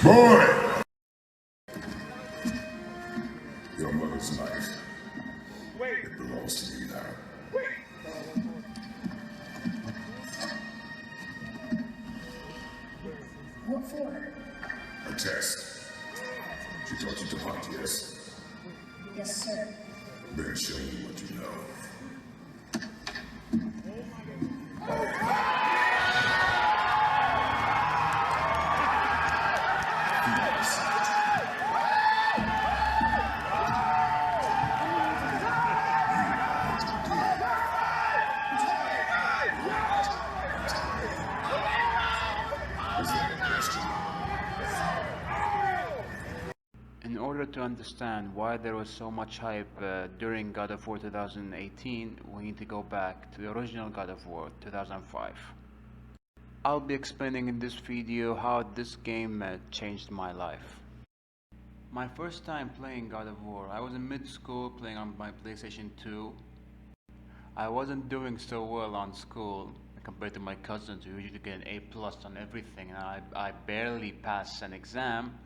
Boy! Your mother's life. It belongs to me now. What for? A test. She taught you to hunt, yes? Yes, sir. Then show me what you know. In order to understand why there was so much hype during God of War 2018, we need to go back to the original God of War 2005. I'll be explaining in this video how this game changed my life. My first time playing God of War, I was in mid-school playing on my PlayStation 2. I wasn't doing so well on school compared to my cousins who usually get an A+ on everything, and I barely passed an exam.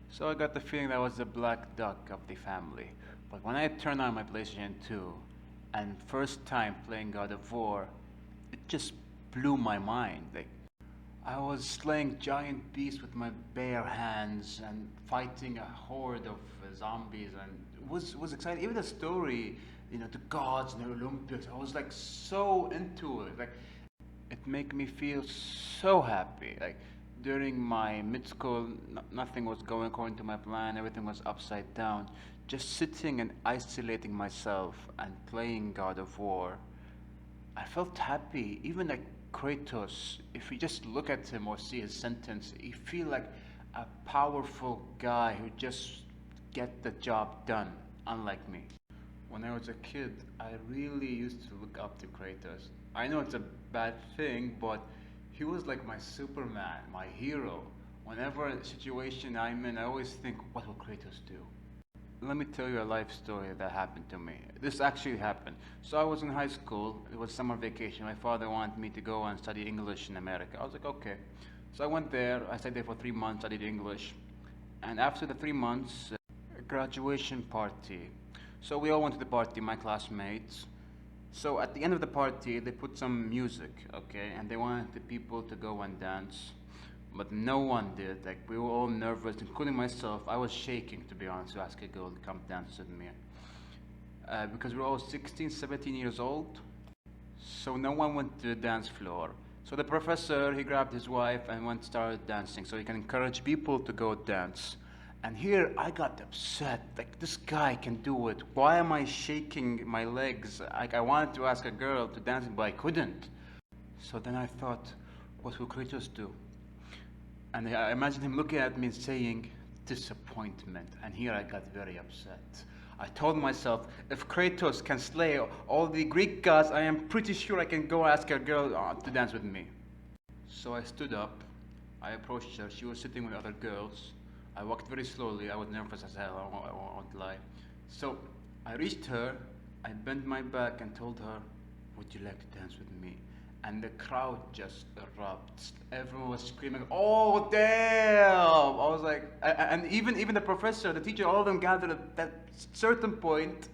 So I got the feeling that I was the black duck of the family. But when I turned on my PlayStation 2 and first time playing God of War, it just blew my mind. Like, I was slaying giant beasts with my bare hands and fighting a horde of zombies, and it was exciting. Even the story, the gods and the Olympics, I was like so into it. Like, it made me feel so happy. Like, during my mid-school, nothing was going according to my plan, everything was upside down. Just sitting and isolating myself and playing God of War, I felt happy. Even like Kratos, if you just look at him or see his sentence, you feel like a powerful guy who just get the job done, unlike me. When I was a kid, I really used to look up to Kratos. I know it's a bad thing, but he was like my Superman, my hero. Whenever a situation I'm in, I always think, what will Kratos do? Let me tell you a life story that happened to me. This actually happened. So I was in high school, it was summer vacation. My father wanted me to go and study English in America. I was like, okay. So I went there, I stayed there for 3 months, studied English. And after the 3 months, a graduation party. So we all went to the party, my classmates. So at the end of the party, they put some music, okay, and they wanted the people to go and dance, but no one did. Like, we were all nervous, including myself. I was shaking, to be honest, to ask a girl to come dance with me, because we were all 16, 17 years old. So no one went to the dance floor. So the professor, he grabbed his wife and started dancing, so he can encourage people to go dance. And here I got upset, like, this guy can do it. Why am I shaking my legs? Like, I wanted to ask a girl to dance, but I couldn't. So then I thought, what will Kratos do? And I imagined him looking at me and saying, disappointment. And here I got very upset. I told myself, if Kratos can slay all the Greek gods, I am pretty sure I can go ask a girl to dance with me. So I stood up, I approached her, she was sitting with other girls. I walked very slowly, I was nervous as hell, I won't lie. So I reached her, I bent my back and told her, would you like to dance with me? And the crowd just erupted. Everyone was screaming, oh damn! I was like, and even the professor, the teacher, all of them gathered at that certain point,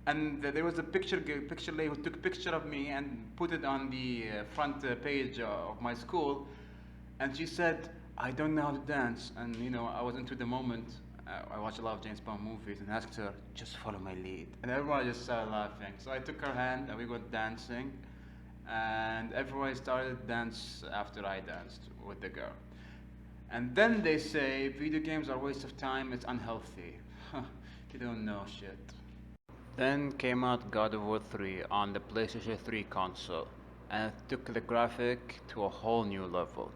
and there was a picture lady who took a picture of me and put it on the front page of my school, and she said, I don't know how to dance, and I was into the moment. I watched a lot of James Bond movies and asked her, just follow my lead. And everyone just started laughing. So I took her hand and we went dancing, and everyone started dance after I danced with the girl. And then they say video games are a waste of time, it's unhealthy. You don't know shit. Then came out God of War 3 on the PlayStation 3 console, and it took the graphic to a whole new level.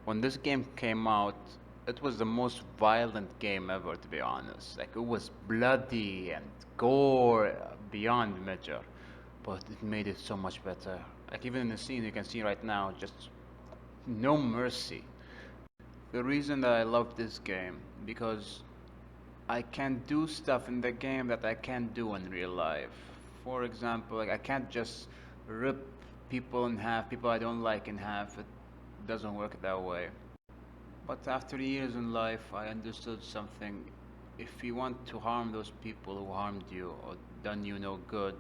When this game came out, it was the most violent game ever, to be honest. Like, it was bloody and gore beyond measure, but it made it so much better. Like, even in the scene you can see right now, just no mercy. The reason that I love this game, because I can do stuff in the game that I can't do in real life. For example, like, I can't just rip people in half, people I don't like in half. It doesn't work that way. But after years in life, I understood something. If you want to harm those people who harmed you or done you no good,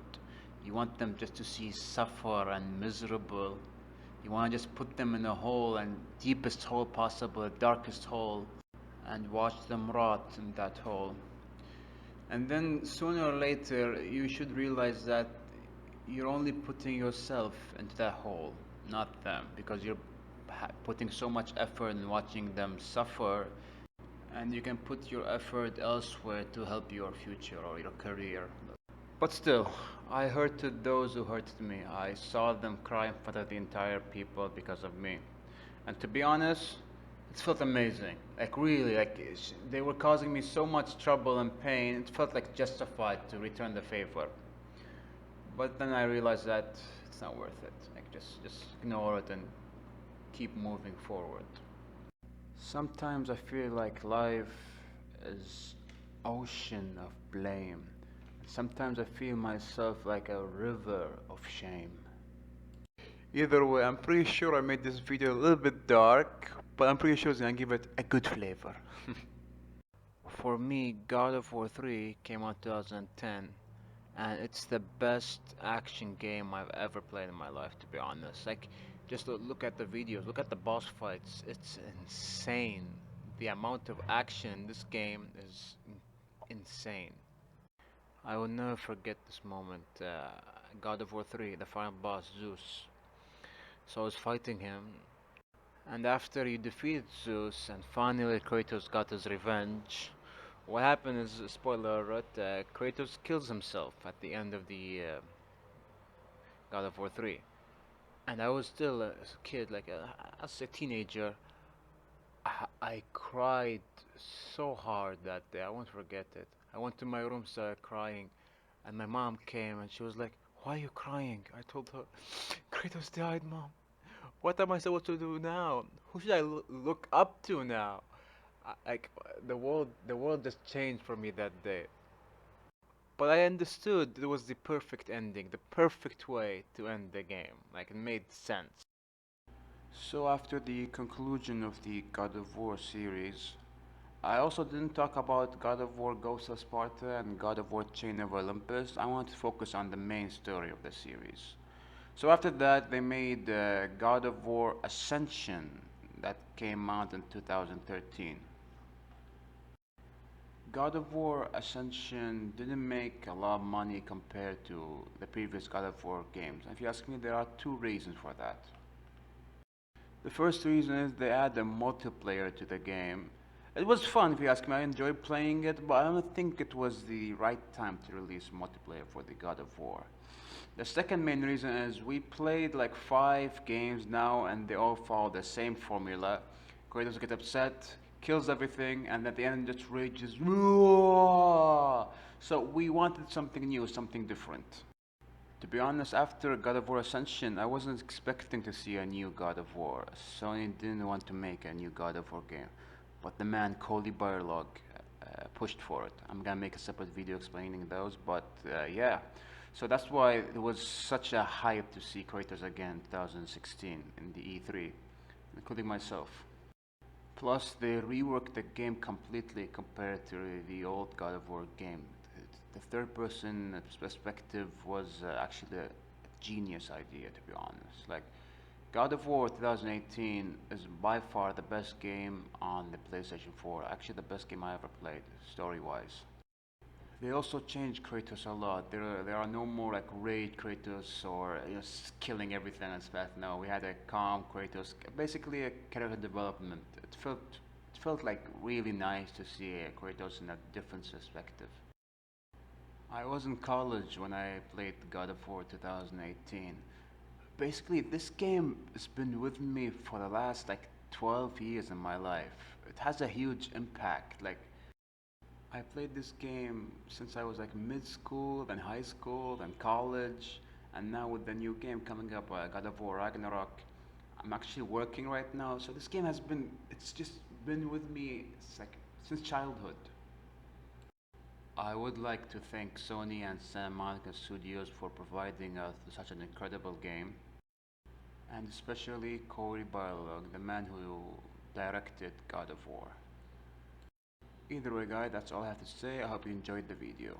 you want them just to see suffer and miserable. You want to just put them in a hole and deepest hole possible, the darkest hole, and watch them rot in that hole. And then sooner or later, you should realize that you're only putting yourself into that hole, not them, because you're putting so much effort in watching them suffer, and you can put your effort elsewhere to help your future or your career. But still, I hurted those who hurted me. I saw them cry in front of the entire people because of me. And to be honest, it felt amazing. Like really, they were causing me so much trouble and pain. It felt like justified to return the favor. But then I realized that it's not worth it. Like just ignore it and keep moving forward. Sometimes I feel like life is ocean of blame. Sometimes I feel myself like a river of shame. Either way, I'm pretty sure I made this video a little bit dark, but I'm pretty sure it's gonna give it a good flavor. For me, God of War 3 came out 2010, and it's the best action game I've ever played in my life, to be honest. Like, just look at the videos, look at the boss fights, it's insane. The amount of action in this game is insane. I will never forget this moment. God of War 3, the final boss, Zeus. So I was fighting him, and after you defeat Zeus and finally Kratos got his revenge, what happened is, spoiler alert, Kratos kills himself at the end of the God of War 3. And I was still a kid, as a teenager. I cried so hard that day, I won't forget it. I went to my room, started crying, and my mom came and she was like, "Why are you crying?" I told her, "Kratos died, Mom. What am I supposed to do now? Who should I look up to now?" Like the world just changed for me that day. But I understood it was the perfect ending, the perfect way to end the game. Like it made sense. So after the conclusion of the God of War series, I also didn't talk about God of War Ghost of Sparta and God of War Chain of Olympus. I wanted to focus on the main story of the series. So after that, they made God of War Ascension that came out in 2013. God of War Ascension didn't make a lot of money compared to the previous God of War games. If you ask me, there are two reasons for that. The first reason is they add a multiplayer to the game. It was fun if you ask me, I enjoyed playing it, but I don't think it was the right time to release multiplayer for the God of War. The second main reason is we played like 5 games now and they all follow the same formula. Kratos gets upset, kills everything, and at the end just rages. So we wanted something new, something different. To be honest, after God of War Ascension, I wasn't expecting to see a new God of War. Sony didn't want to make a new God of War game, but the man Cody Barlog pushed for it. I'm gonna make a separate video explaining those, but yeah. So that's why there was such a hype to see Kratos again in 2016 in the E3, including myself. Plus, they reworked the game completely compared to the old God of War game. The third person perspective was actually a genius idea, to be honest. Like, God of War 2018 is by far the best game on the PlayStation 4. Actually, the best game I ever played, story-wise. They also changed Kratos a lot. There are no more like raid Kratos or killing everything and stuff. No, we had a calm Kratos, basically a character development. It felt like really nice to see Kratos in a different perspective. I was in college when I played God of War 2018. Basically, this game has been with me for the last like 12 years in my life. It has a huge impact. Like, I played this game since I was like mid-school, then high school, then college, and now with the new game coming up, God of War Ragnarok, I'm actually working right now. So this game it's just been with me since childhood. I would like to thank Sony and Santa Monica Studios for providing us such an incredible game, and especially Cory Barlog, the man who directed God of War. Either way guys, that's all I have to say. I hope you enjoyed the video.